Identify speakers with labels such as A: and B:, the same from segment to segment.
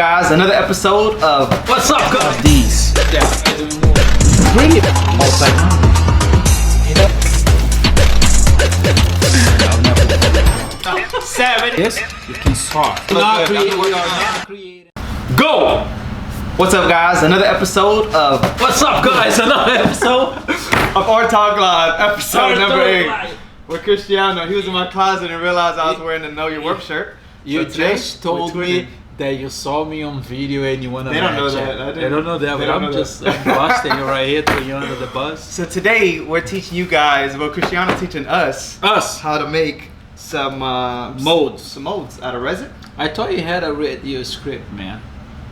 A: Guys, another episode of What's Up Guys? These. Bring it. Seven. Yes, you can start. Go! What's up guys? Another episode of What's Up Guys? Another episode of our Talk Live, episode number 8. With Krystiano. He was in my closet and realized I was wearing the Know Your Worth shirt.
B: You just told me that you saw me on video and you want to
A: They don't know that.
B: They don't know that, but I'm busting you right here, throwing you under the bus.
A: So today we're teaching you guys, well Krystiano teaching us how to make some molds out of resin.
B: I thought you had a read your script, man.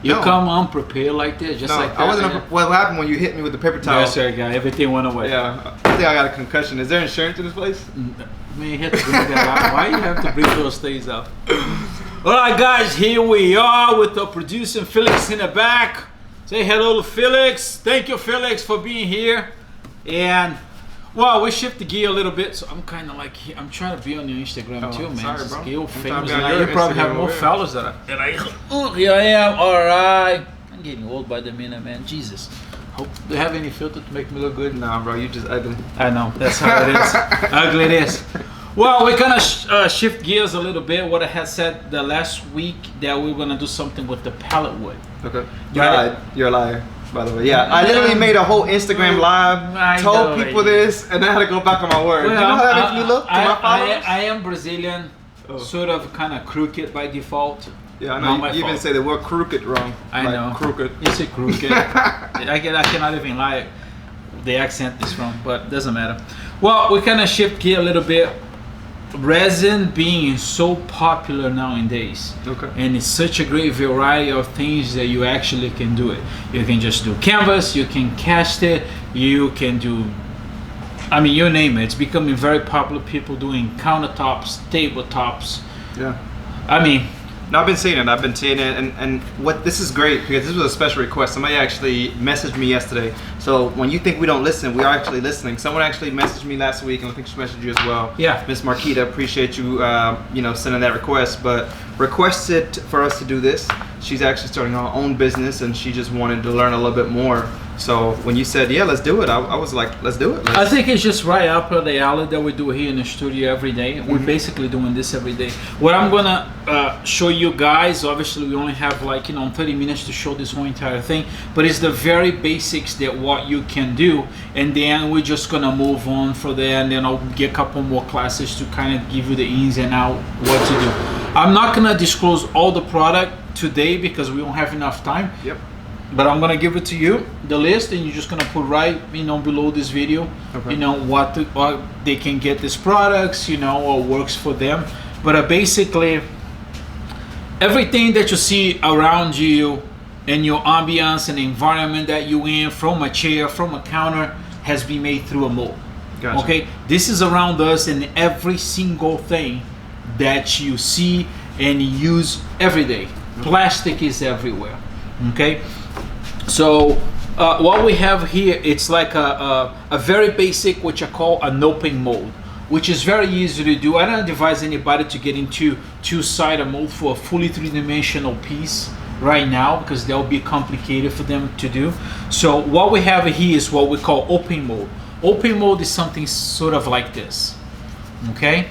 B: You come unprepared like this, just like that.
A: I wasn't. What happened when you hit me with the paper towel?
B: Yes, sir, guy. Everything went away.
A: Yeah, I think I got a concussion. Is there insurance in this place?
B: Man, you have to bring that out. Why you have to bring those things up? All right, guys, here we are with the producer Felix in the back. Say hello to Felix. Thank you, Felix, for being here. And well, we shift the gear a little bit, so I'm kind of like I'm trying to be on your Instagram too, man.
A: Sorry, bro.
B: You're famous
A: now.
B: You probably have more followers than I. Here I am. All right. I'm getting old by the minute, man. Jesus. Hope do you have any filter to make me look good?
A: Nah, bro. You just ugly.
B: I know. That's how it is. Ugly it is. Well, we're gonna shift gears a little bit. What I had said the last week that we were gonna do something with the pallet wood.
A: Okay. You lied. You're a liar. By the way, yeah, I literally made a whole Instagram live, told people this, and I had to go back on my word.
B: Well,
A: you know how that makes me look to my followers?
B: I am Brazilian, sort of kind of crooked by default.
A: Yeah, I know. You even say the word crooked wrong.
B: I know.
A: Crooked.
B: You say crooked. I cannot even lie. The accent is wrong, but doesn't matter. Well, we kind of shift gear a little bit. Resin being so popular nowadays, and it's such a great variety of things that you actually can do it. You can just do canvas, you can cast it, you can do, I mean, you name it. It's becoming very popular. People doing countertops, tabletops.
A: Yeah.
B: I mean,
A: no, I've been seeing it, and what this is great because this was a special request. Somebody actually messaged me yesterday. So when you think we don't listen, we are actually listening. Someone actually messaged me last week, and I think she messaged you as well.
B: Yeah.
A: Miss Marquita, appreciate you, sending that request. But requested for us to do this. She's actually starting her own business, and she just wanted to learn a little bit more. So when you said, yeah, let's do it, I was like, let's do it.
B: I think it's just right up the alley that we do here in the studio every day. We're basically doing this every day. What I'm gonna show you guys, obviously we only have 30 minutes to show this whole entire thing, but it's the very basics that what you can do, and then we're just gonna move on from there, and then I'll get a couple more classes to kind of give you the ins and out what to do. I'm not gonna disclose all the product today because we don't have enough time.
A: Yep.
B: But I'm gonna give it to you, the list, and you're just gonna put right, below this video, what they can get these products, or works for them. But basically, everything that you see around you, in your ambience and environment that you're in, from a chair, from a counter, has been made through a mold.
A: Gotcha.
B: Okay, this is around us, and every single thing that you see and use every day. Plastic is everywhere. Okay. So what we have here, it's like a very basic, which I call an open mold, which is very easy to do. I don't advise anybody to get into two-sided mold for a fully three-dimensional piece right now because they'll be complicated for them to do. So what we have here is what we call open mold. Open mold is something sort of like this. Okay.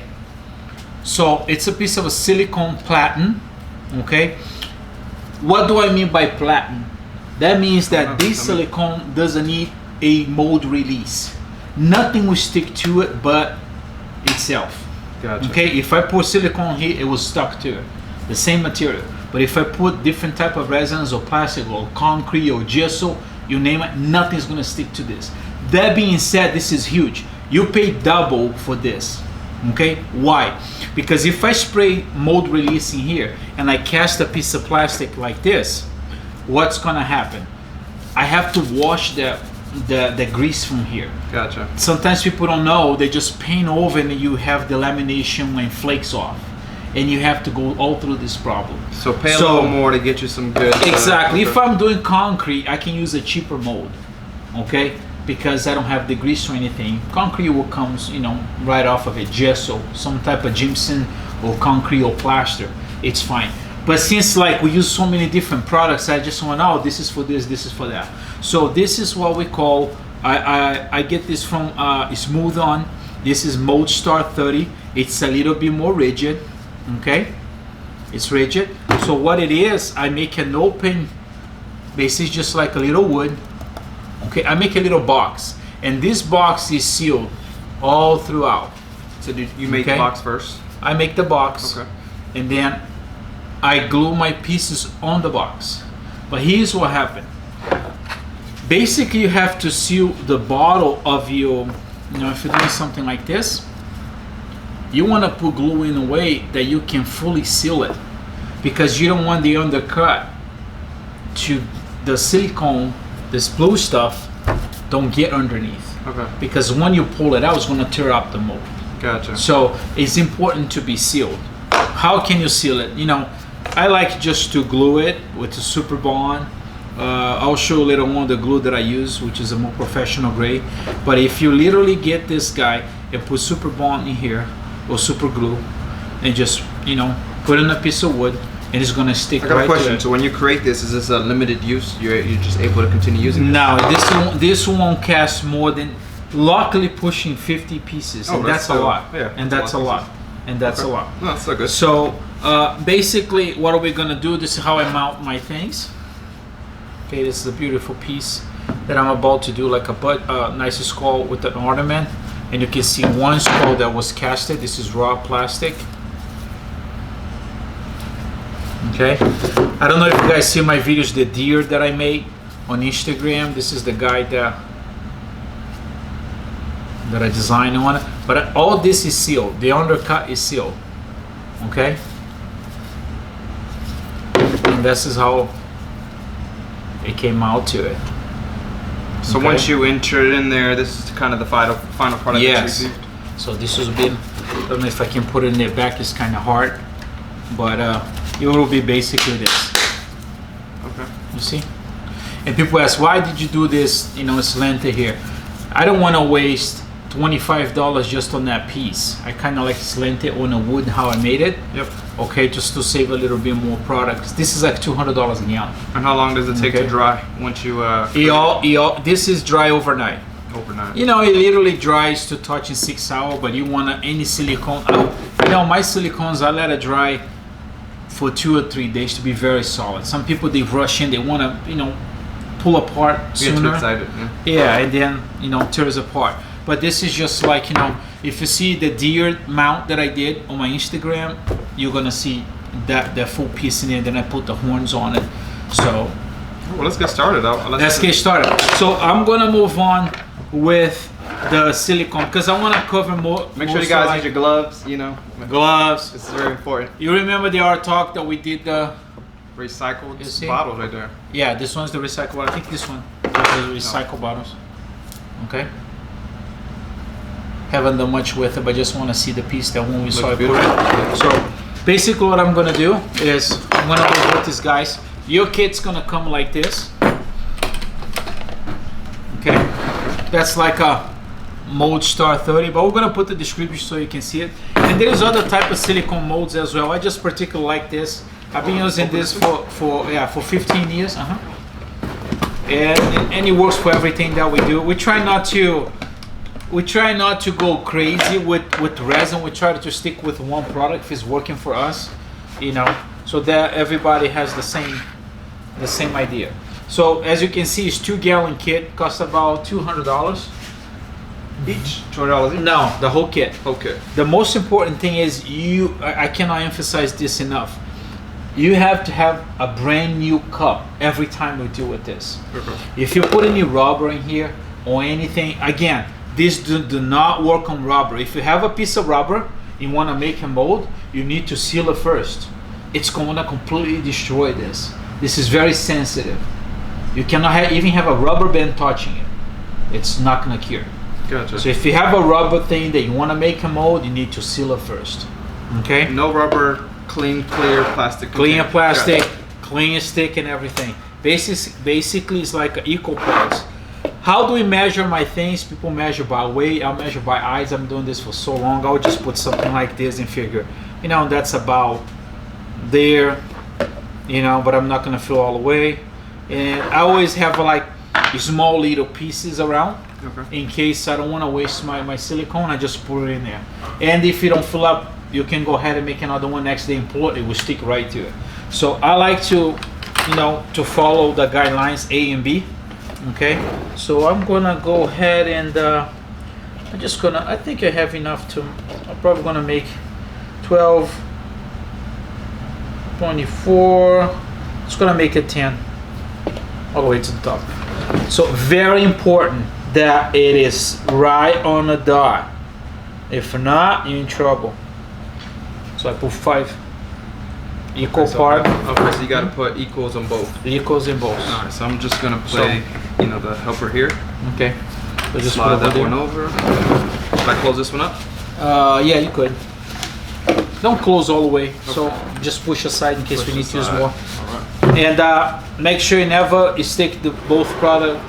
B: So it's a piece of a silicone platen. Okay. What do I mean by platen? That means that this silicone doesn't need a mold release. Nothing will stick to it but itself.
A: Gotcha.
B: Okay, if I put silicone here, it will stuck to it. The same material. But if I put different type of resins or plastic or concrete or gesso, you name it, nothing's gonna stick to this. That being said, this is huge. You pay double for this. Okay, why? Because if I spray mold release in here and I cast a piece of plastic like this, what's gonna happen? I have to wash the grease from here.
A: Gotcha.
B: Sometimes people don't know, they just paint over and you have the lamination when flakes off, and you have to go all through this problem.
A: So pay a little more to get you some good.
B: Exactly. If I'm doing concrete, I can use a cheaper mold. Okay, because I don't have the grease or anything. Concrete will come, right off of it. Gesso, some type of gypsum or concrete or plaster, it's fine. But since like we use so many different products, I just want, oh, this is for this is for that. So this is what we call, I get this from Smooth On. This is Mold Star 30. It's a little bit more rigid, okay? It's rigid. So what it is, I make an open, basically just like a little wood. Okay, I make a little box, and this box is sealed all throughout.
A: So you make the box first?
B: I make the box,
A: okay, and
B: then I glue my pieces on the box. But here's what happened. Basically, you have to seal the bottle of your, if you're doing something like this, you want to put glue in a way that you can fully seal it, because you don't want the undercut to the silicone, this blue stuff, don't get underneath.
A: Okay.
B: Because when you pull it out, it's going to tear up the mold.
A: Gotcha.
B: So it's important to be sealed. How can you seal it? I like just to glue it with a super bond. I'll show later on the glue that I use, which is a more professional grade. But if you literally get this guy and put super bond in here or super glue and just put in a piece of wood, and it's gonna stick right. I got a question.
A: So when you create this, is this a limited use? You're just able to continue using it?
B: No, this won't cast more than, luckily, pushing 50 pieces, and that's a lot.
A: Yeah,
B: and that's a lot. And that's a lot.
A: No, that's so good.
B: So basically, what are we gonna do? This is how I mount my things. Okay, this is a beautiful piece that I'm about to do, like a nice skull with an ornament, and you can see one skull that was casted. This is raw plastic. Okay, I don't know if you guys see my videos, the deer that I made on Instagram. This is the guy that I designed on it, but all this is sealed. The undercut is sealed. Okay, and this is how it came out to it.
A: So once you enter it in there, this is kind of the final product.
B: Yes.
A: That you received.
B: So this has been, I don't know if I can put it in the back, it's kind of hard, but it will be basically this.
A: Okay.
B: You see? And people ask, why did you do this, slanted here? I don't want to waste $25 just on that piece. I kind of like slanted on the wood, how I made it.
A: Yep.
B: Okay, just to save a little bit more product. This is like $200 a gallon.
A: And how long does it take to dry once you?
B: This is dry overnight.
A: Overnight.
B: It literally dries to touch in 6 hours, but you want any silicone. My silicones, I let it dry for 2 or 3 days to be very solid. Some people, they rush in, they want to, pull apart sooner.
A: Get too excited.
B: Yeah, and then, tears apart. But this is just like, if you see the deer mount that I did on my Instagram, you're gonna see that full piece in there. Then I put the horns on it. So,
A: well, let's get started.
B: Let's get started. So I'm gonna move on with the silicone because I want to cover more.
A: Make sure you guys use your gloves.
B: Gloves.
A: This is very important.
B: You remember the art talk that we did the
A: recycled bottles right there?
B: Yeah, this one's the recycled bottle. I think this one is the recycled bottles. Okay. Haven't done much with it, but just want to see the piece that when we saw it. So basically what I'm gonna do is I'm gonna go with these guys. Your kit's gonna come like this. Okay, that's like a Mold Star 30, but we're gonna put the description so you can see it. And there's other type of silicone molds as well. I just particularly like this. I've been using this for 15 years. And it works for everything that we do. We try not to go crazy with resin. We try to stick with one product if it's working for us, so that everybody has the same idea. So as you can see, it's 2-gallon kit, costs about $200
A: each. $200 each?
B: No, the whole kit.
A: Okay.
B: The most important thing is I cannot emphasize this enough. You have to have a brand new cup every time we deal with this. If you put any rubber in here or anything, again, this do not work on rubber. If you have a piece of rubber, you want to make a mold, you need to seal it first. It's going to completely destroy this. This is very sensitive. You cannot even have a rubber band touching it. It's not going to cure.
A: Gotcha.
B: So if you have a rubber thing that you want to make a mold, you need to seal it first. Okay?
A: No rubber, clean, clear plastic.
B: Clean plastic, clean stick and everything. Basically, it's like equal parts. How do we measure my things? People measure by weight. I'll measure by eyes. I'm doing this for so long. I'll just put something like this and figure, that's about there. you know, but I'm not gonna fill all the way. And I always have like small little pieces around, in case I don't want to waste my silicone. I just put it in there. And if you don't fill up, you can go ahead and make another one next day and pull it. It will stick right to it. So I like to, you know, to follow the guidelines A and B. Okay, so I'm gonna go ahead and I think I have enough to, I'm probably gonna make 12, 24, it's gonna make it 10 all the way to the top. So very important that it is right on the dot. If not, you're in trouble. So I put 5 equal part.
A: Okay, so you gotta put equals on both.
B: Equals in both.
A: Alright, so I'm just gonna play, you know, the helper here.
B: Okay. So just
A: slide that one over. Should I close this one up?
B: Yeah, you could. Don't close all the way. Okay. So just push aside in case we need to use more.
A: Alright.
B: And make sure you never stick both product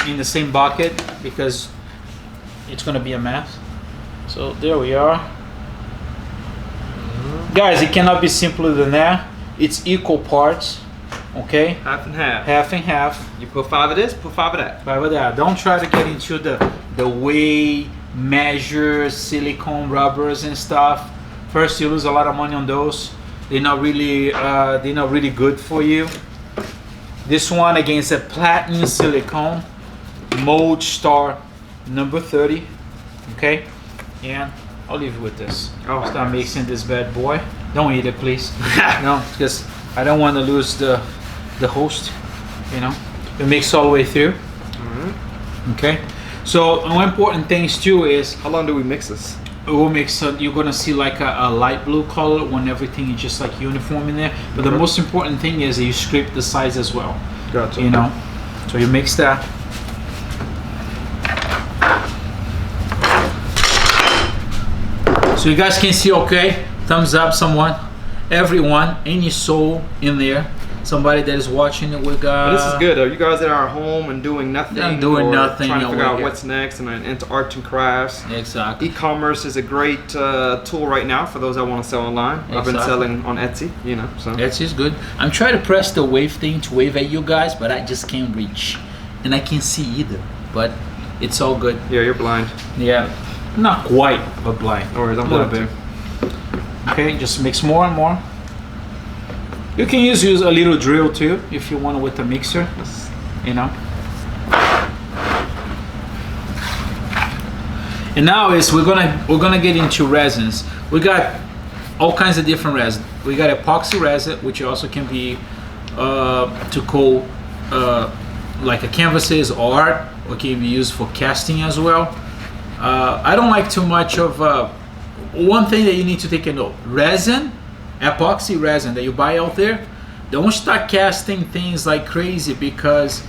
B: in the same bucket, because it's gonna be a mess. So there we are. Guys, it cannot be simpler than that. It's equal parts, okay?
A: Half and half.
B: Half and half.
A: You put 5 of this, put 5 of that.
B: 5 of that. Don't try to get into the weigh, measure, silicone rubbers and stuff. First, you lose a lot of money on those. They're not really good for you. This one against a platinum silicone, Mold Star number 30, okay? And I'll leave you with this.
A: Oh,
B: start mixing this bad boy. Don't eat it, please. No, because I don't want to lose the host. You know, you mix all the way through. Okay. So one important thing too is,
A: how long do we mix this?
B: We'll mix. You're gonna see like a light blue color when everything is just like uniform in there. But the most important thing is that you scrape the sides as well.
A: Gotcha.
B: You know, so you mix that. So you guys can see, okay? Thumbs up, someone, everyone, any soul in there, somebody that is watching it with
A: But this is good though. You guys that are home and doing nothing,
B: trying to
A: figure out what's next, and into arts and crafts.
B: Exactly.
A: E-commerce is a great tool right now for those that want to sell online. Exactly. I've been selling on Etsy, you know. So
B: Etsy is good. I'm trying to press the wave thing to wave at you guys, but I just can't reach, and I can't see either. But it's all good.
A: Yeah, you're blind.
B: Yeah. Not quite, but blind.
A: Or I'm blind too.
B: Okay, just mix more and more. You can use a little drill too if you want with the mixer, you know. And now we're gonna get into resins. We got all kinds of different resin. We got epoxy resin, which also can be to coat like a canvases or art, or can be used for casting as well. I don't like too much of one thing that you need to take a note: resin, epoxy resin that you buy out there, don't start casting things like crazy, because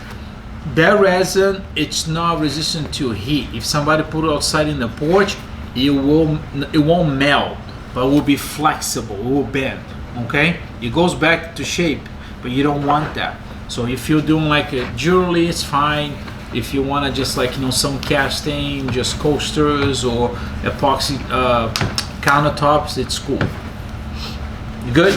B: that resin, it's not resistant to heat. If somebody put it outside in the porch, it won't melt, but it will be flexible, it will bend. Okay, it goes back to shape, but you don't want that. So if you're doing like a jewelry, it's fine. If you want to just like, you know, some casting, just coasters or epoxy countertops, it's cool. You good?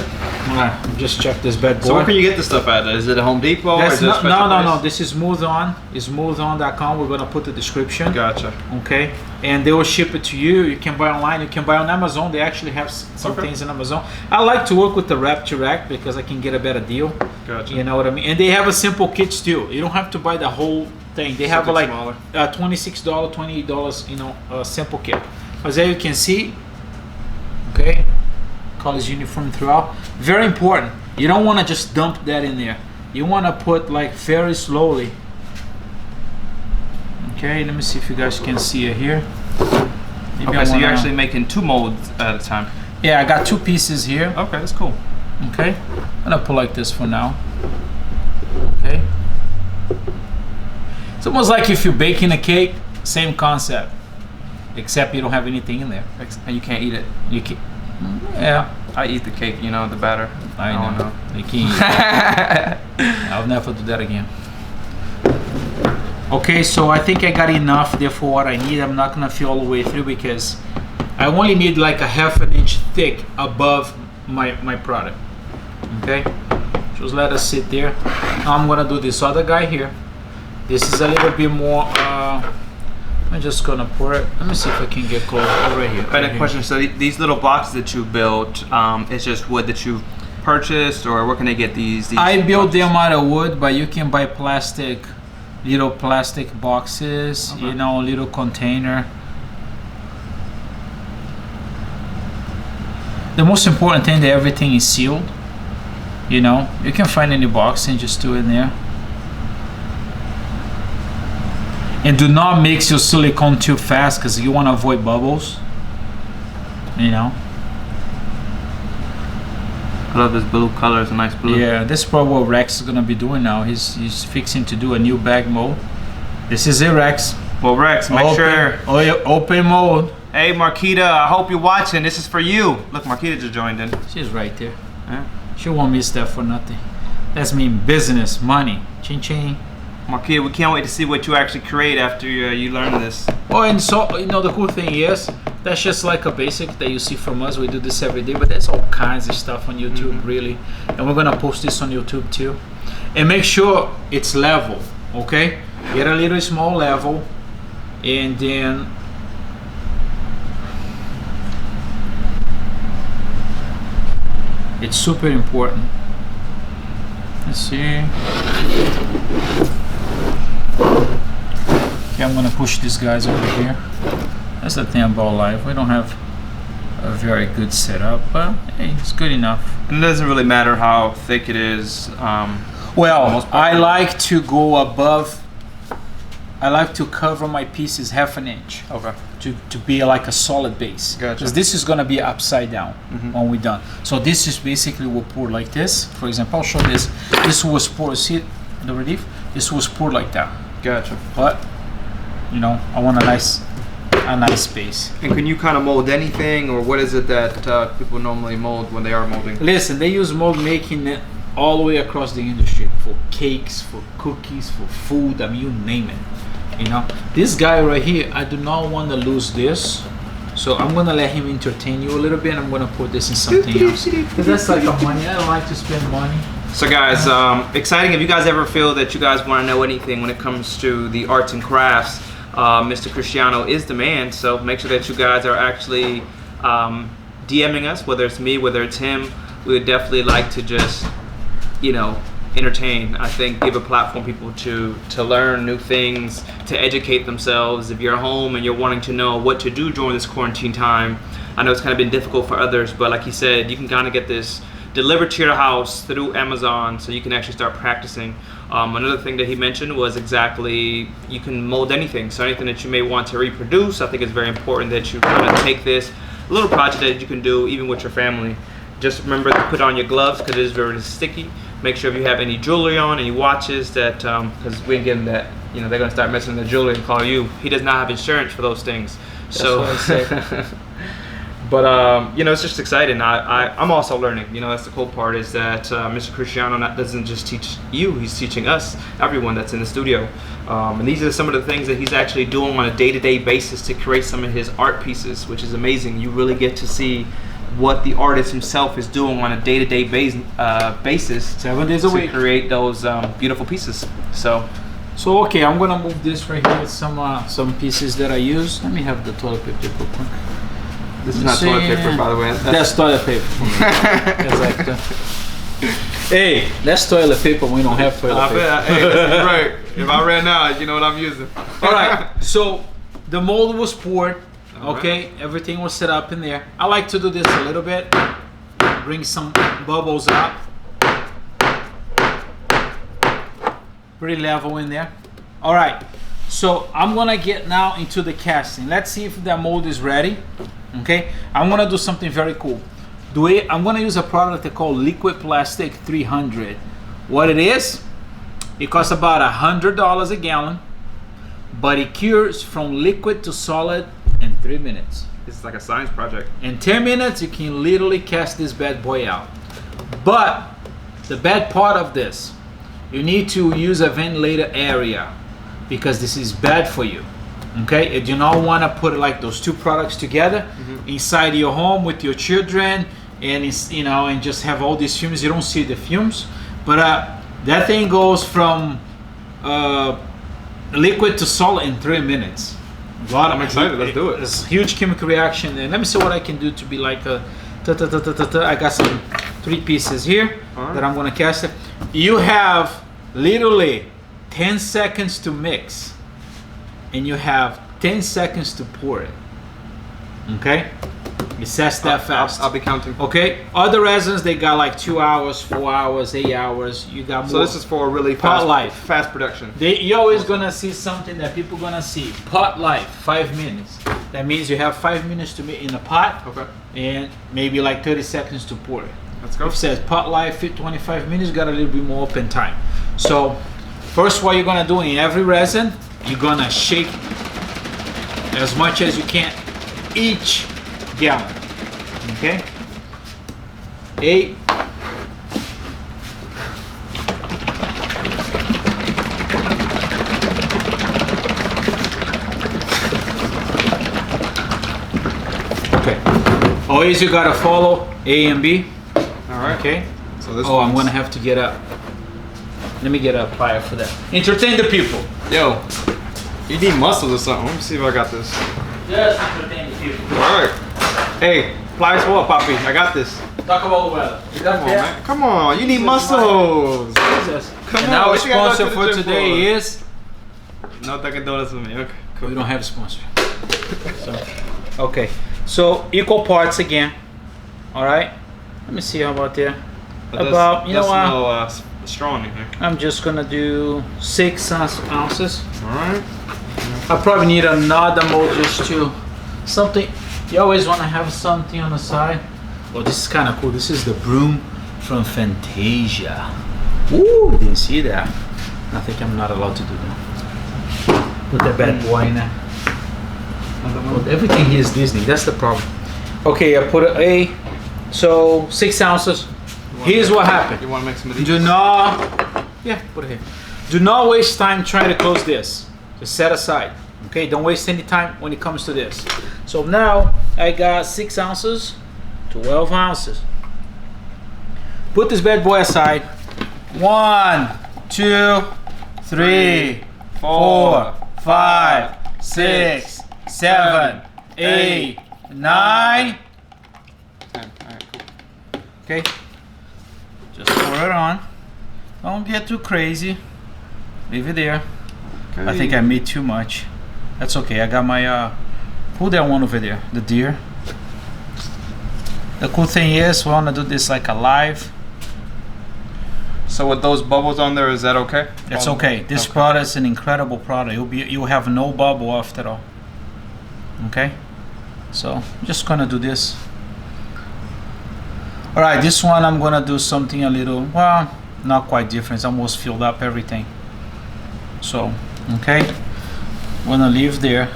B: All right, just check this bad boy.
A: So where can you get this stuff at? Is it a Home Depot? Or is it
B: no. This is Smooth On. It's smoothon.com. We're gonna put the description.
A: Gotcha.
B: Okay, and they will ship it to you. You can buy online. You can buy on Amazon. They actually have some things on Amazon. I like to work with the Rep Direct because I can get a better deal.
A: Gotcha.
B: You know what I mean? And they have a simple kits too. You don't have to buy the whole thing. They have like $26, $28, you know, a simple kit. As you can see, okay, college uniform throughout. Very important. You don't want to just dump that in there. You want to put like very slowly. Okay, let me see if you guys can see it here. Maybe
A: okay, so you're actually making 2 molds at a time.
B: Yeah, I got 2 pieces here.
A: Okay, that's cool.
B: Okay, I'm gonna put like this for now. Okay. It's almost like if you're baking a cake, same concept, except you don't have anything in there.
A: And you can't eat it.
B: You can, yeah.
A: I eat the cake, you know, the batter.
B: I know. You can't eat it. I'll never do that again. Okay, so I think I got enough there for what I need. I'm not gonna fill all the way through because I only need like a 1/2 inch thick above my product. Okay, so Just let us sit there. Now I'm gonna do this other guy here. This is a little bit more. I'm just gonna pour it. Let me see if I can get close. Oh, right here.
A: And a question: so these little boxes that you built, it's just wood that you purchased, or where can they get these
B: I built
A: boxes?
B: them out of wood, but you can buy little plastic boxes.
A: Okay.
B: You know, little container. The most important thing that everything is sealed. You know, you can find any box and just do it there. And do not mix your silicone too fast because you want to avoid bubbles. You know.
A: I love this blue color. It's a nice blue.
B: Yeah, this is probably what Rex is gonna be doing now. He's fixing to do a new bag mold. This is it, Rex.
A: Well, Rex, make sure.
B: Oh, yeah, open mold.
A: Hey, Marquita, I hope you're watching. This is for you. Look, Marquita just joined in.
B: She's right there.
A: Yeah.
B: She won't miss that for nothing. That's mean business, money, ching ching.
A: Marquita, we can't wait to see what you actually create after you learn this.
B: Oh, and so you know the cool thing is that's just like a basic that you see from us. We do this every day, but there's all kinds of stuff on YouTube, really, and we're gonna post this on YouTube too. And make sure it's level, okay? Get a little small level, and then it's super important. Let's see. Okay, I'm gonna push these guys over here. That's the thing about life. We don't have a very good setup, but hey, it's good enough.
A: And it doesn't really matter how thick it is.
B: Well, I like to go above. I like to cover my pieces half an inch.
A: Okay.
B: To be like a solid base.
A: Gotcha.
B: Because this is gonna be upside down when we're done. So this is basically we'll pour like this. For example, I'll show this. This was poured. See the relief? This was poured like that.
A: Gotcha.
B: But you know, I want a nice space.
A: And can you kind of mold anything, or what is it that people normally mold when they are molding?
B: Listen, they use mold making it all the way across the industry for cakes, for cookies, for food. I mean, you name it. You know, this guy right here, I do not want to lose this, so I'm gonna let him entertain you a little bit. I'm gonna put this in something else because that's like a money. I don't like to spend money.
A: So guys, exciting. If you guys ever feel that you guys want to know anything when it comes to the arts and crafts, Mr. Krystiano is the man. So make sure that you guys are actually DMing us, whether it's me, whether it's him. We would definitely like to just, you know, entertain. I think give a platform people to learn new things, to educate themselves. If you're at home and you're wanting to know what to do during this quarantine time, I know it's kind of been difficult for others, but like he said, you can kind of get this delivered to your house through Amazon, so you can actually start practicing. Another thing that he mentioned was exactly you can mold anything, so anything that you may want to reproduce. I think it's very important that you kind of take this little project that you can do even with your family. Just remember to put on your gloves because it is very sticky. Make sure if you have any jewelry on, any watches, that because we're getting that, you know, they're gonna start messing with the jewelry and call you. He does not have insurance for those things.
B: That's
A: so
B: what I say.
A: But you know, it's just exciting. I'm also learning. You know, that's the cool part is that Mr. Krystiano doesn't just teach you; he's teaching us, everyone that's in the studio. And these are some of the things that he's actually doing on a day-to-day basis to create some of his art pieces, which is amazing. You really get to see what the artist himself is doing on a day-to-day basis
B: 7 days a week
A: to create those beautiful pieces. So
B: okay, I'm gonna move this right here with some pieces that I use. Let me have the toilet paper real quick.
A: this is not toilet paper, by the way.
B: That's toilet paper. Exactly. Hey, that's toilet paper. We don't have toilet paper.
A: Hey, that's right. If I ran out, you know what I'm using.
B: All right. So the mold was poured.
A: All
B: Okay, everything was set up in there. I like to do this a little bit. Bring some bubbles up. Pretty level in there. All right. So I'm gonna get now into the casting. Let's see if the mold is ready. Okay. I'm gonna do something very cool. I'm gonna use a product they call Liquid Plastic 300. What it is? It costs about $100 a gallon, but it cures from liquid to solid in 3 minutes.
A: This is like a science project.
B: In 10 minutes, you can literally cast this bad boy out. But the bad part of this, you need to use a ventilator area because this is bad for you. Okay, you do not want to put like those two products together inside your home with your children, and it's, you know, and just have all these fumes. You don't see the fumes, But that thing goes from liquid to solid in 3 minutes.
A: I'm excited. Let's do it.
B: It's a huge chemical reaction, and let me see what I can do to be like a. I got some 3 pieces here that I'm gonna cast it. You have literally 10 seconds to mix, and you have 10 seconds to pour it. Okay, it sets that fast.
A: I'll be counting.
B: Okay, other resins they got like 2 hours, 4 hours, 8 hours. You got more.
A: So this is for a really fast production.
B: You're always gonna see something that people gonna see. Pot life, 5 minutes. That means you have 5 minutes to make in a pot.
A: Okay.
B: And maybe like 30 seconds to pour it.
A: Let's go.
B: If it says pot life 25 minutes, got a little bit more open time. So first, what you're gonna do in every resin, you're gonna shake as much as you can each gallon. Okay. 8. Okay. Always you gotta follow A and B.
A: All right.
B: Okay.
A: So this.
B: I'm gonna have to get up. Let me get a plier for that. Entertain the people.
A: Yo, you need muscles or something. Let me see if I got this.
B: Just entertain the people.
A: All right. Hey, pliers for what, Papi? I got this.
B: Talk about the weather.
A: Come on, man. Come on. You need muscles.
B: Jesus.
A: Come
B: and
A: on.
B: our
A: What you gotta
B: sponsor
A: go to the
B: for
A: gym
B: today is.
A: No Dunkin' Donuts with me. Okay. Cool.
B: We don't have a sponsor. Okay. So equal parts again. All right. Let me see how about there. About you know what?
A: No strong in here.
B: I'm just gonna do 6 ounces.
A: All right.
B: I probably need another mold just to something. You always want to have something on the side. Well, this is kind of cool. This is the broom from Fantasia. Ooh, didn't see that. I think I'm not allowed to do that. Put that bad boy in there. Well, everything here is Disney. That's the problem. Okay, I put a. So 6 ounces. Here's what happened.
A: You want to make some of these?
B: Do not. Yeah, put it here. Do not waste time trying to close this. Just set aside. Okay, don't waste any time when it comes to this. So now I got 6 ounces, 12 ounces. Put this bad boy aside. 1, 2, 3, 4, 5, 6, 7, 8, 9.
A: 10. All right, cool.
B: Okay. Just pour it on. Don't get too crazy. Leave it there.
A: Okay.
B: I think I made too much. That's okay. I got my who that one over there? The deer. The cool thing is we wanna do this like a live.
A: So with those bubbles on there, is that okay?
B: It's okay. This product is an incredible product. You'll have no bubble after all. Okay? So I'm just gonna do this. Alright, this one I'm gonna do something a little, well, not quite different. It's almost filled up everything. So, okay. I'm gonna leave there.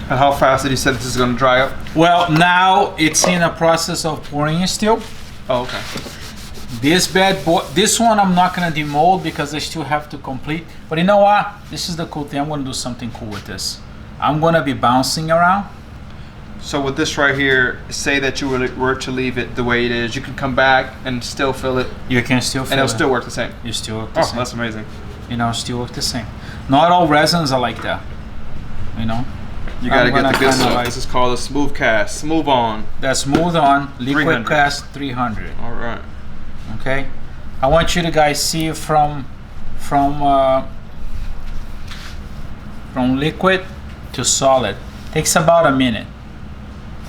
A: And how fast did you say this is gonna dry up?
B: Well, now it's in a process of pouring still.
A: Oh, okay.
B: This bad boy, this one I'm not gonna demold because I still have to complete. But you know what? This is the cool thing. I'm gonna do something cool with this. I'm gonna be bouncing around.
A: So with this right here, say that you were to leave it the way it is, you can come back and still fill it.
B: You can still fill
A: and it'll
B: it.
A: still work the same.
B: You still work the same.
A: That's amazing.
B: You know, still work the same. Not all resins are like that. You know.
A: You gotta get the good stuff.
B: Like,
A: this is called a smooth cast. Smooth on.
B: That's smooth on. Liquid
A: 300.
B: cast 300.
A: All right.
B: Okay. I want you to guys see from liquid to solid. Takes about a minute.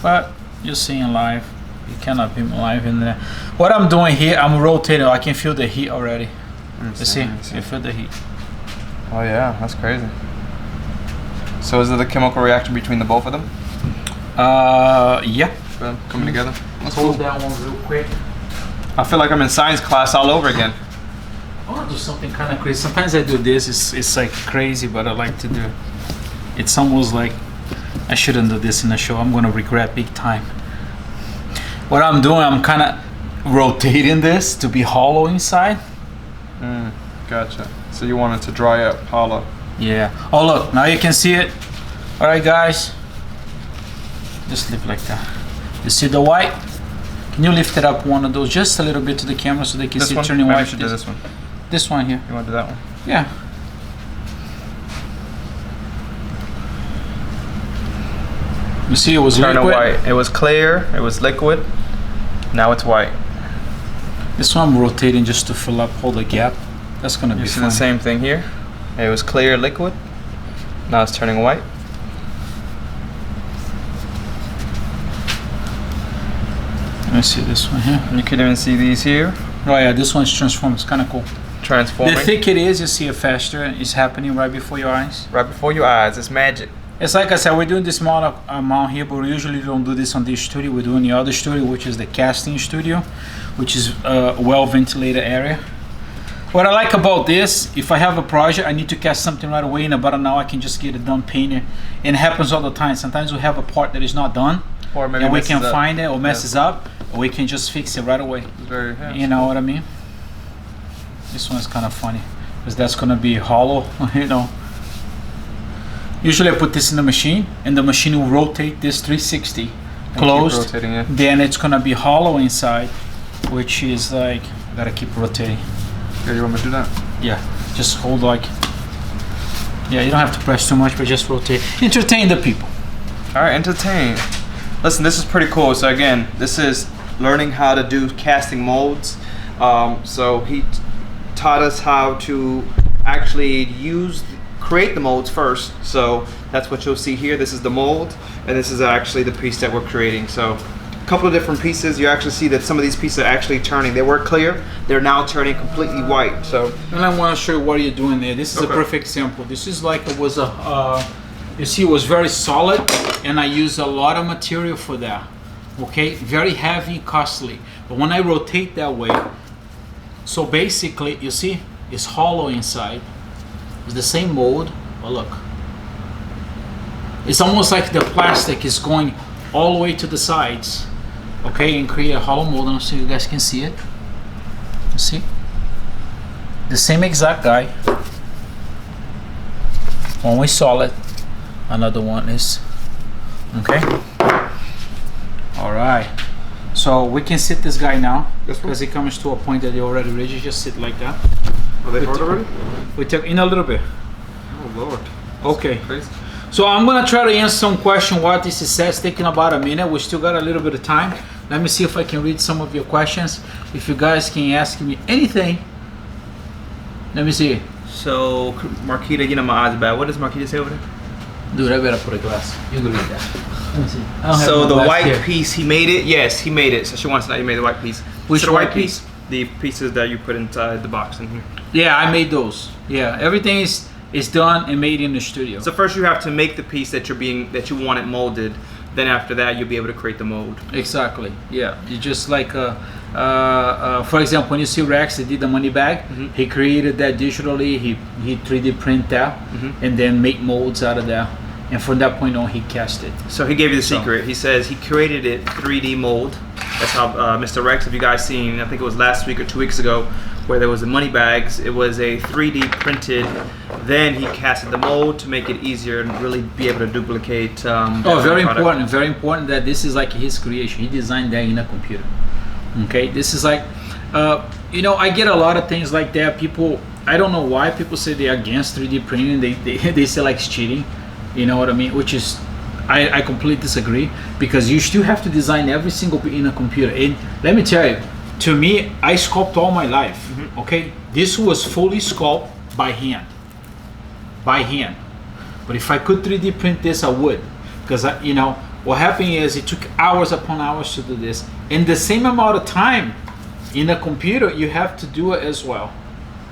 B: But you're seeing live. You cannot be live in there. What I'm doing here, I'm rotating. I can feel the heat already. You see? You feel the heat.
A: Oh yeah, that's crazy. So is it a chemical reaction between the both of them?
B: Yeah.
A: Coming together. That's
B: Hold
A: cool.
B: that one real quick.
A: I feel like I'm in science class all over again.
B: I want to do something kind of crazy. Sometimes I do this. It's like crazy, but I like to do. It's almost like I shouldn't do this in a show. I'm gonna regret big time. What I'm doing, I'm kind of rotating this to be hollow inside.
A: Gotcha. So you want it to dry up, hollow.
B: Yeah. Oh look, now you can see it. All right, guys. Just leave like that. You see the white? Can you lift it up one of those just a little bit to the camera so they can
A: This
B: see
A: one?
B: it turning
A: Maybe we
B: white?
A: should do this one.
B: This one here.
A: You want to do that one?
B: Yeah. You see, it was
A: Turn
B: liquid.
A: white. It was clear. It was liquid. Now it's white.
B: This one I'm rotating just to fill up all the gap. That's gonna be
A: You see
B: fun.
A: the same thing here? It was clear liquid. Now it's turning white.
B: Let me see this one here.
A: You can even see these here.
B: Oh yeah, this one's transformed. It's kind of cool.
A: Transforming.
B: The thicker it is, you see it faster. It's happening right before your eyes.
A: Right before your eyes. It's magic.
B: It's like I said, we're doing this small amount here, but we usually don't do this on this studio. We do in the other studio, which is the casting studio, which is a well-ventilated area. What I like about this, if I have a project, I need to cast something right away. In about an hour, I can just get it done painted. And it happens all the time. Sometimes we have a part that is not done,
A: Or maybe
B: and we
A: messes
B: can
A: up.
B: find it or messes up, and we can just fix it right away.
A: Very, yeah,
B: You know what I mean? This one's kind of funny, because that's gonna be hollow, you know. Usually I put this in the machine, and the machine will rotate this 360
A: And keep
B: closed.
A: rotating it.
B: Then it's gonna be hollow inside, which is like, gotta keep rotating.
A: Yeah, you want me to do that?
B: Yeah, just hold like, yeah, you don't have to press too much, but just rotate. Entertain the people.
A: All right, entertain. Listen, this is pretty cool. So again, this is learning how to do casting molds. So he taught us how to actually create the molds first. So that's what you'll see here. This is the mold, and this is actually the piece that we're creating. So a couple of different pieces. You actually see that some of these pieces are actually turning. They were clear. They're now turning completely white. So
B: And I want to show you what you're doing there. This is a
A: Okay.
B: perfect example. This is like it was a, you see, it was very solid, and I used a lot of material for that. Okay, very heavy, costly. But when I rotate that way, so basically, you see, it's hollow inside. It's the same mold. Oh look, it's almost like the plastic is going all the way to the sides. Okay, and create a hollow mold. And so you guys can see it. You see, the same exact guy. One way solid, another one is okay. All right, so we can sit this guy now
A: This one?
B: because it comes to a point that you're already ready. Just sit like that.
A: are they hard already?
B: We took in a little bit.
A: Oh Lord.
B: Okay.
A: Crazy.
B: So I'm gonna try to answer some question what this is says. Taking about a minute. We still got a little bit of time. Let me see if I can read some of your questions. If you guys can ask me anything. Let me see.
A: So Marquita, you know my eyes are bad. What does Marquita say over there?
B: Dude, I better put a glass. You can read that. Let me see. I don't have
A: So
B: no
A: the
B: glass
A: white
B: here.
A: piece, he made it. Yes, he made it. So she wants to know you made the white piece.
B: Which
A: so the
B: white piece?
A: The pieces that you put inside the box in here.
B: Yeah, I made those. Yeah, everything is done and made in the studio.
A: So first you have to make the piece that you want it molded. Then after that you'll be able to create the mold.
B: Exactly. Yeah. You just like for example, when you see Rex, he did the money bag.
A: Mhm.
B: He created that digitally. He 3D print that
A: Mhm.
B: and then make molds out of that. And from that point on, he cast it.
A: So he gave you the
B: So-
A: secret. He says he created it 3D mold. That's how Mr. Rex, have you guys seen, I think it was last week or 2 weeks ago, where there was the money bags. It was a 3D printed. Then he casted the mold to make it easier and really be able to duplicate.
B: Oh, very
A: product.
B: important. Very important that this is like his creation. He designed that in a computer. Okay, this is like, you know, I get a lot of things like that. People, I don't know why people say they're against 3D printing. They say like it's cheating. You know what I mean? Which is, I completely disagree, because you still have to design every single bit in a computer. And let me tell you, to me, I sculpt all my life.
A: Mm-hmm.
B: Okay, this was fully sculpted by hand. By hand. But if I could 3D print this, I would, because you know what happened is it took hours upon hours to do this. In the same amount of time in a computer, you have to do it as well.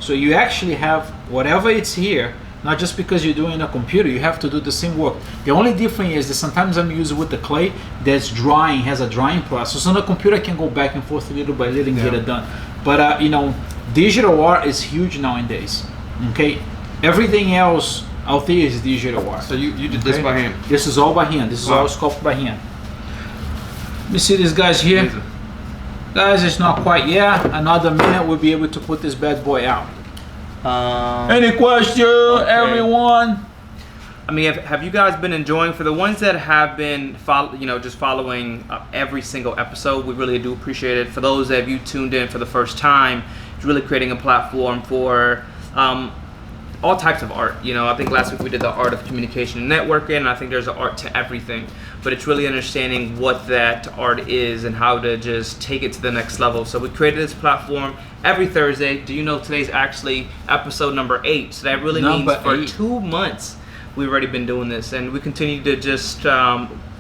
B: So you actually have whatever it's here. Not just because you're doing a computer, you have to do the same work. The only difference is that sometimes I'm using with the clay that's drying, has a drying process. So on a computer, I can go back and forth little by little and get it done. But you know, digital art is huge nowadays. Okay, everything else out there is digital art.
A: So you did this by hand.
B: This is all by hand. This is
A: Wow.
B: all sculpted by hand. Let me see these guys here.
A: Amazing.
B: Guys, it's not quite yet. Another minute, we'll be able to put this bad boy out. Any question, everyone?
A: I mean, have you guys been enjoying, for the ones that have been just following every single episode, we really do appreciate it. For those that you tuned in for the first time, it's really creating a platform for all types of art. I think last week we did the art of communication and networking, and I think there's an art to everything, but it's really understanding what that art is and how to just take it to the next level. So we created this platform every Thursday. Do you know today's actually episode number 8? So that really means for 2 months we've already been doing this, and we continue to just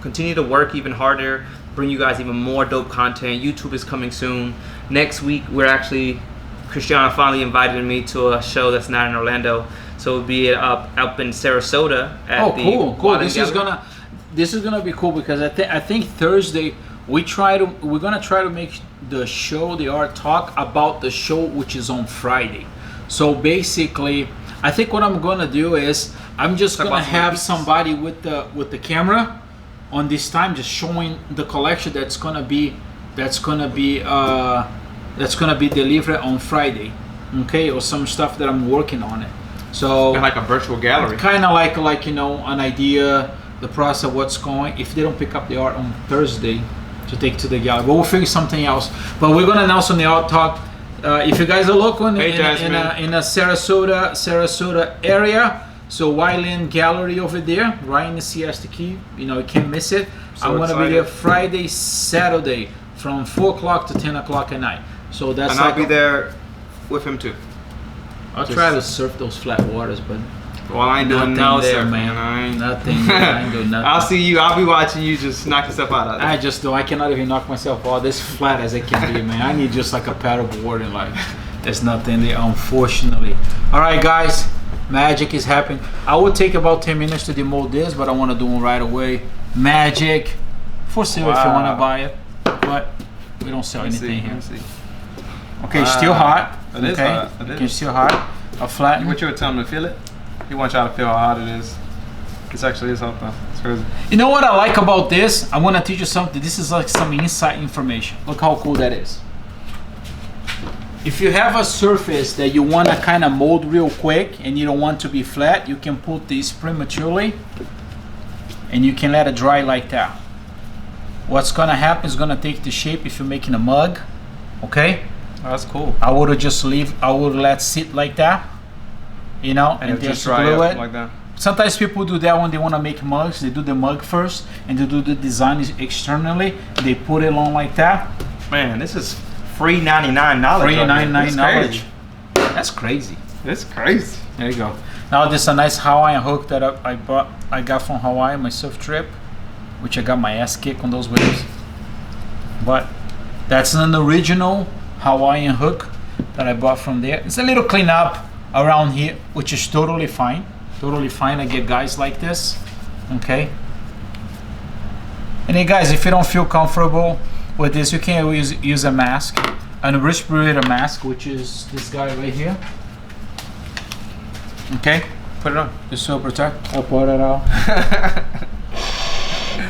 A: continue to work even harder, bring you guys even more dope content. YouTube is coming soon. Next week we're actually, Krystiano finally invited me to a show that's not in Orlando, so it'll be up in Sarasota at
B: cool. This is gonna be cool because I think Thursday we're gonna try to make the show, the art talk, about the show which is on Friday. So basically, I think what I'm gonna do is I'm just gonna have somebody with the camera on this time, just showing the collection that's gonna be delivered on Friday, okay, or some stuff that I'm working on it. So
A: kind of like a virtual gallery,
B: kind of like an idea, the process of what's going. If they don't pick up the art on Thursday, to take to the gallery, but we'll figure something else. But we're gonna announce on the art talk. If you guys are local in a Sarasota area, so Wyland Gallery over there, right in the Siesta Key, you can't miss it.
A: So
B: I'm gonna be there Friday, Saturday, from 4 o'clock to 10 o'clock at night. So that's
A: and I'll be there with him too.
B: I'll try to surf those flat waters, but
A: well, I ain't doing no surfing,
B: man. Nothing. I ain't doing nothing.
A: I'll see you. I'll be watching you just knock yourself out of there.
B: I cannot even knock myself out. This flat as it can be, man. I need just like a paddle board, and like there's nothing there, unfortunately. All right, guys, magic is happening. I would take about 10 minutes to demold this, but I want to do it right away. Magic for sale if you want to buy it, but we don't sell anything here. Okay, it's still hot.
A: It is hot.
B: It's still hot. A flat.
A: You want you to tell him to feel it? He wants y'all to feel how hot it is. This actually is hot though. It's crazy.
B: You know what I like about this? I'm gonna teach you something. This is like some inside information. Look how cool that is. If you have a surface that you want to kind of mold real quick and you don't want to be flat, you can put this prematurely and you can let it dry like that. What's gonna happen is gonna take the shape if you're making a mug. Okay?
A: Oh, that's cool.
B: I would let it sit like that, and just glue it
A: like that.
B: Sometimes people do that when they want to make mugs. They do the mug first and they do the design externally. They put it on like that.
A: Man, this is free 99 knowledge.
B: Free 99 knowledge. That's crazy.
A: That's crazy.
B: There you go. Now this is a nice Hawaiian hook that I got from Hawaii, my surf trip, which I got my ass kicked on those waves. But that's an original Hawaiian hook that I bought from there. It's a little cleanup around here, which is totally fine. Totally fine. I get guys like this. Okay. And hey guys, if you don't feel comfortable with this, you can use a mask, a respirator mask, which is this guy right here. Okay.
A: Put it on.
B: Just so protect. I'll put it out.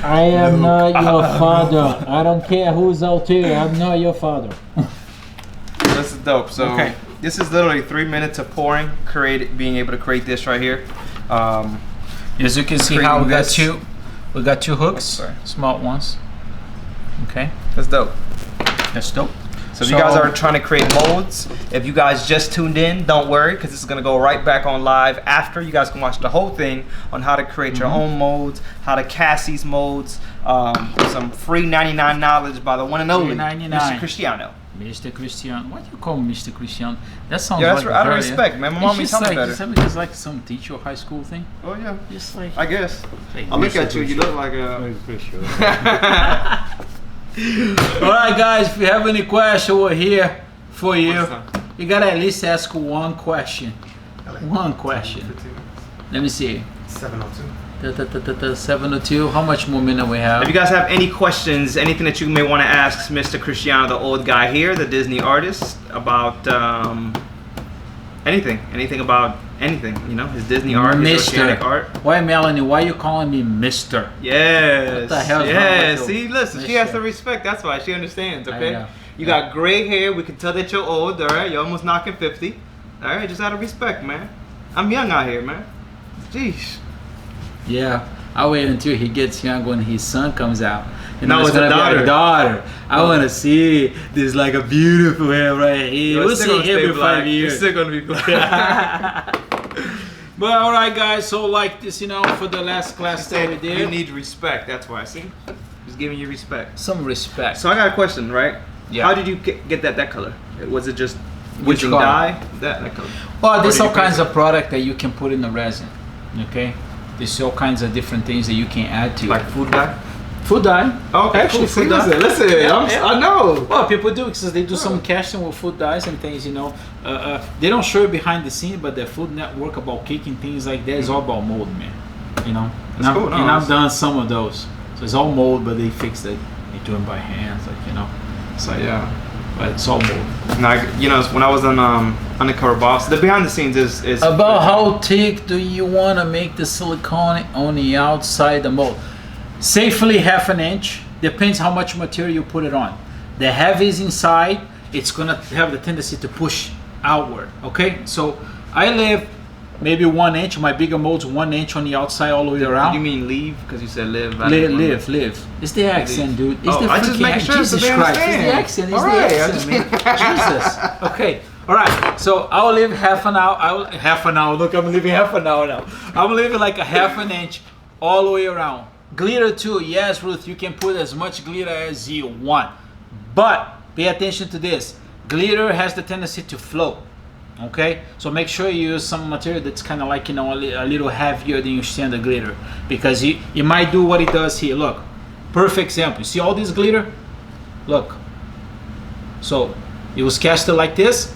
B: I am not your father. I don't care who's out here. I'm not your father.
A: This is dope. So this is literally 3 minutes of pouring, being able to create this right here.
B: As you can see, how we got two hooks, small ones. Okay,
A: that's dope.
B: That's dope.
A: So if you guys are trying to create molds, if you guys just tuned in, don't worry, because this is going to go right back on live after. You guys can watch the whole thing on how to create your own molds, how to cast these molds, some free 99 knowledge by the one and only Mr. Krystiano.
B: Mr. Krystiano. Why do you call him Mr. Krystiano? That sounds
A: that's out of respect, man. My mom means something better.
B: It's like some teacher high school thing.
A: Oh yeah.
B: Just like,
A: I guess. I look at you, you look like a...
B: Alright guys, if you have any question, we're here for you. You gotta at least ask one question. One question. Let me see.
A: 702.
B: 702. How much more minute we have?
A: If you guys have any questions, anything that you may want to ask Mr. Krystiano, the old guy here, the Disney artist, about anything about anything, his Disney art, his oceanic art.
B: Why, Melanie? Why are you calling me Mister?
A: Yes.
B: What the hell?
A: Yes. See, listen, Mister. She has to respect. That's why she understands. Okay. You got gray hair. We can tell that you're old. All right. You're almost knocking 50. All right. Just out of respect, man. I'm young out here, man. Jeez.
B: Yeah, I'll wait until he gets young when his son comes out. And
A: No,
B: it's
A: it's a
B: gonna be
A: daughter.
B: a daughter. I want to see this like a beautiful hair right here. We'll see him in 5 years.
A: It's still gonna be black.
B: But all right, guys. So like this, you know, for the last class that we did,
A: You need respect. That's why. See, just giving you respect.
B: some respect.
A: So I got a question, right?
B: Yeah.
A: How did you get that color? Was it just
B: Which
A: using
B: color?
A: dye? That color.
B: Well, there's
A: Or
B: all
A: did you
B: kinds
A: paint
B: of product that you can put in the resin. Okay, there's all kinds of different things that you can add to
A: Like
B: it.
A: food dye?
B: Food dye.
A: Okay,
B: Actually,
A: cool.
B: food dye.
A: Listen,
B: Yeah.
A: I know.
B: Well, people do because they do some casting with food dyes and things, you know. They don't show it behind the scene, but the Food Network about cake and things like that is all about mold, man. You know, and,
A: That's cool, no,
B: and I've
A: that's-
B: done some of those. So it's all mold, but they fix it. They do them by hand, like, you know. It's like,
A: Yeah.
B: but it's all mold.
A: Now, you know, when I was on Undercover Boss, the behind the scenes is
B: About how thick do you want to make the silicone on the outside the mold? Safely 1/2 inch. Depends how much material you put it on. The heavy is inside, it's gonna have the tendency to push outward. Okay, so I leave maybe 1 inch. My bigger molds 1 inch on the outside all the way around.
A: You mean leave? Because you said live.
B: Live. It's the accent, dude. It's the
A: I just
B: freaking
A: make sure
B: Jesus
A: so they
B: Christ. It's
A: understand.
B: the accent. It's
A: All
B: the
A: right, I
B: accent, man. Jesus. Okay. All right. So I'll leave half an hour. Half an hour. Look, I'm leaving half an hour now. I'm leaving like a 1/2 inch all the way around. Glitter too. Yes, Ruth. You can put as much glitter as you want, but pay attention to this. Glitter has the tendency to float. Okay, so make sure you use some material that's kind of like, you know, a little heavier than your standard glitter, because you might do what it does here. Look, perfect example. You see all this glitter? Look. So it was casted like this.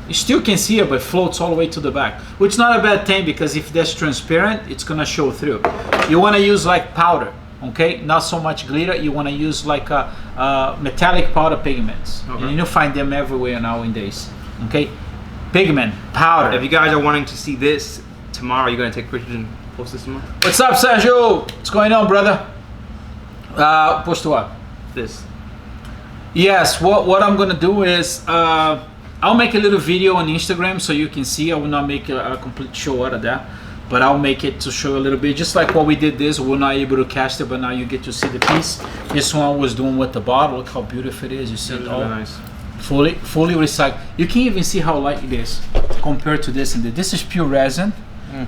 B: You still can see it, but it floats all the way to the back, which is not a bad thing, because if that's transparent, it's gonna show through. You want to use like powder, okay? Not so much glitter. You want to use like a metallic powder pigments,
A: Okay.
B: and you find them everywhere nowadays. Okay, pigment powder.
A: If you guys are wanting to see this tomorrow, you're gonna take pictures and post this tomorrow.
B: What's up, Sergio? What's going on, brother? Post what?
A: This.
B: Yes, what I'm gonna do is I'll make a little video on Instagram so you can see. I will not make a complete show out of that, but I'll make it to show a little bit, just like what we did this. We're not able to cast it, but now you get to see the piece. This one was doing with the bottle. Look how beautiful it is. You see it all
A: Nice.
B: fully recycled. You can even see how light it is compared to this. And this is pure resin.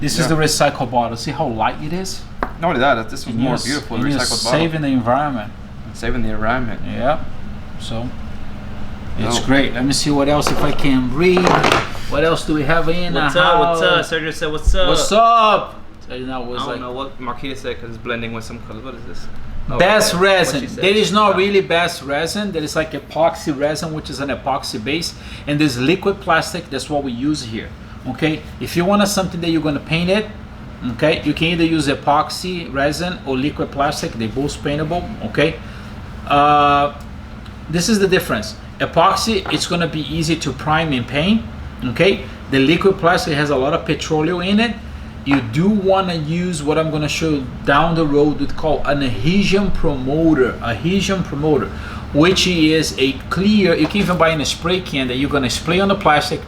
B: This is the recycled bottle. See how light it is?
A: Not only that, this was more beautiful.
B: And you're
A: Recycled bottle.
B: saving the environment.
A: Saving the environment.
B: Yeah. So it's
A: Oh.
B: great. Let me see what else, if I can read. What else do we have in the house?
A: What's up? Sergio said, what's up?
B: What's up? So now it was
A: I don't
B: like
A: know what Marquita said because it's blending with some colors. What is this? Oh,
B: best
A: okay. What
B: resin.
A: she said.
B: There is not really best resin. There is like epoxy resin, which is an epoxy base, and there's liquid plastic. That's what we use here. Okay. If you want something that you're gonna paint it, okay, you can either use epoxy resin or liquid plastic. They're both paintable. Okay. This is the difference. Epoxy, it's gonna be easy to prime and paint. Okay. The liquid plastic has a lot of petroleum in it. You do want to use what I'm going to show you down the road. It's called an adhesion promoter. Adhesion promoter, which is a clear, you can even buy in a spray can that you're going to spray on the plastic.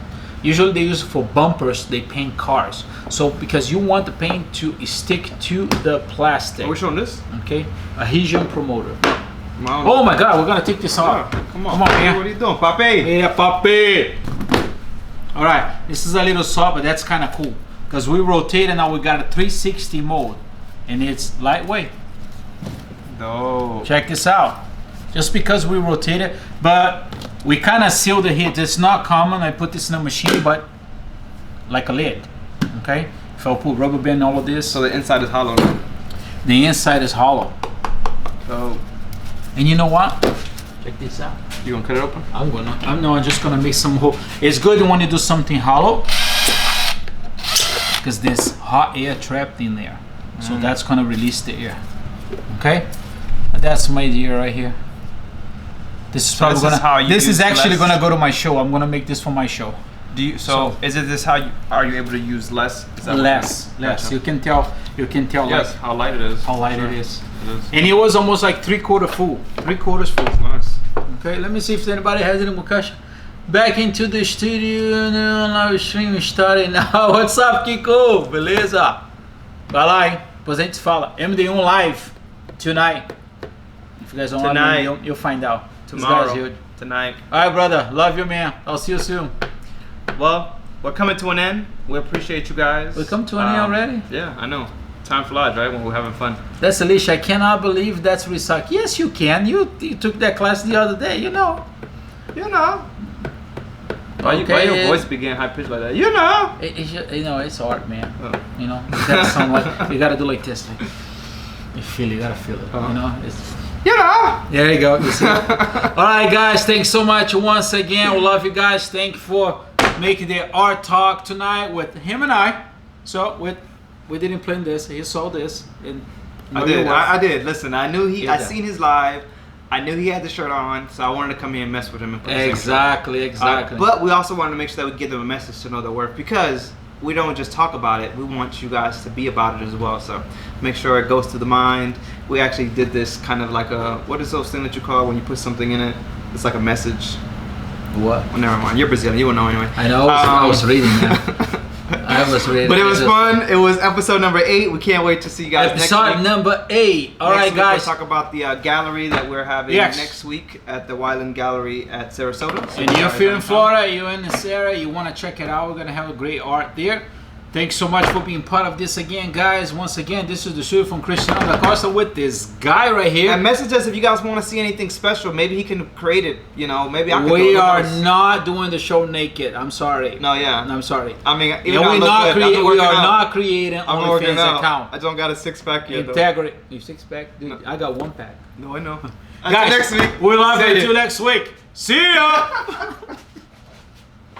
B: Usually they use it for bumpers. They paint cars. So because you want the paint to stick to the plastic.
A: Are we showing this?
B: Okay. Adhesion promoter.
A: Wow.
B: Oh my God, we're going to take this off.
A: Come on.
B: Come on, man.
A: What are you doing, Papi?
B: Yeah, puppy. All right, this is a little soft, but that's kind of cool because we rotate and now we got a 360 mold, and it's lightweight.
A: No.
B: Check this out. Just because we rotate it, but we kind of sealed it here. It's not common. I put this in a machine, but like a lid. Okay. If I put rubber band all of this,
A: So the inside is hollow now.
B: the inside is hollow.
A: So
B: And you know what? Check this out.
A: you gonna cut it open?
B: I'm just gonna make some hole. It's good when you do something hollow because there's hot air trapped in there. So that's gonna release the air. Okay? That's my idea right here. This is probably
A: this is
B: gonna
A: how you
B: this is
A: use
B: actually
A: less-
B: gonna go to my show. I'm gonna make this for my show.
A: Do you? So is it this how you are you able to use less? Is that what
B: Less.
A: Gotcha.
B: You can tell
A: Yes,
B: like
A: how light it is.
B: how light
A: Sure.
B: it is.
A: It is.
B: And it was almost like 3/4 full. 3/4 full.
A: Nice.
B: Okay, let me see if anybody has any more question. Back into the studio, now live stream starting now. What's up, Kiko? Beleza? Vai lá, hein? Depois a gente fala. MD1 Live tonight. If you guys don't
A: Tonight.
B: want me, you'll find out.
A: Tomorrow. Tonight.
B: All right, brother. Love you, man. I'll see you soon.
A: Well, we're coming to an end. We appreciate you guys.
B: We come to an end already?
A: Yeah, I know. Time flies, right? When we're having fun.
B: That's Alicia. I cannot believe that's recycled. Yes, you can. You took that class the other day. You know.
A: You know. Why your voice began high pitched like that? You know.
B: You know, it's art, man.
A: Oh.
B: You know, you gotta sound like, you gotta do like this. Like, you gotta feel it. You know, it's.
A: You know.
B: There you go. You see? All right, guys. Thanks so much once again. We love you guys. Thank you for making the art talk tonight with him and I. So we didn't plan this. He saw this. And
A: I did. Listen, I knew I
B: Yeah.
A: seen his live. I knew he had the shirt on, so I wanted to come here and mess with him. And put his
B: Exactly.
A: but we also wanted to make sure that we give them a message to know their worth, because we don't just talk about it. We want you guys to be about it as well. So make sure it goes to the mind. We actually did this kind of like a, what is those things that you call when you put something in it? It's like a message.
B: What?
A: Well, never mind. You're Brazilian. You won't know anyway.
B: I know. I was reading that. I was reading.
A: But it was fun. It was episode number 8. We can't wait to see you guys next week.
B: Episode number 8. All right, guys.
A: We'll talk about the gallery that we're having next week at the Wyland Gallery at Sarasota. So
B: and if you're in Florida, you're in this area, you want to check it out, we're going to have a great art there. Thanks so much for being part of this again, guys. Once again, this is the shoot from Krystiano Dacosta with this guy right here.
A: And message us if you guys want to see anything special. Maybe he can create it. You know, maybe I can.
B: We are not doing the show naked. I'm sorry.
A: No, yeah.
B: I'm sorry.
A: I mean,
B: We are not creating OnlyFans account.
A: I don't got a 6-pack yet.
B: Integrity. You 6-pack? Dude, I got 1-pack.
A: No, I know.
B: Guys,
A: next week.
B: We'll love you next week. See ya.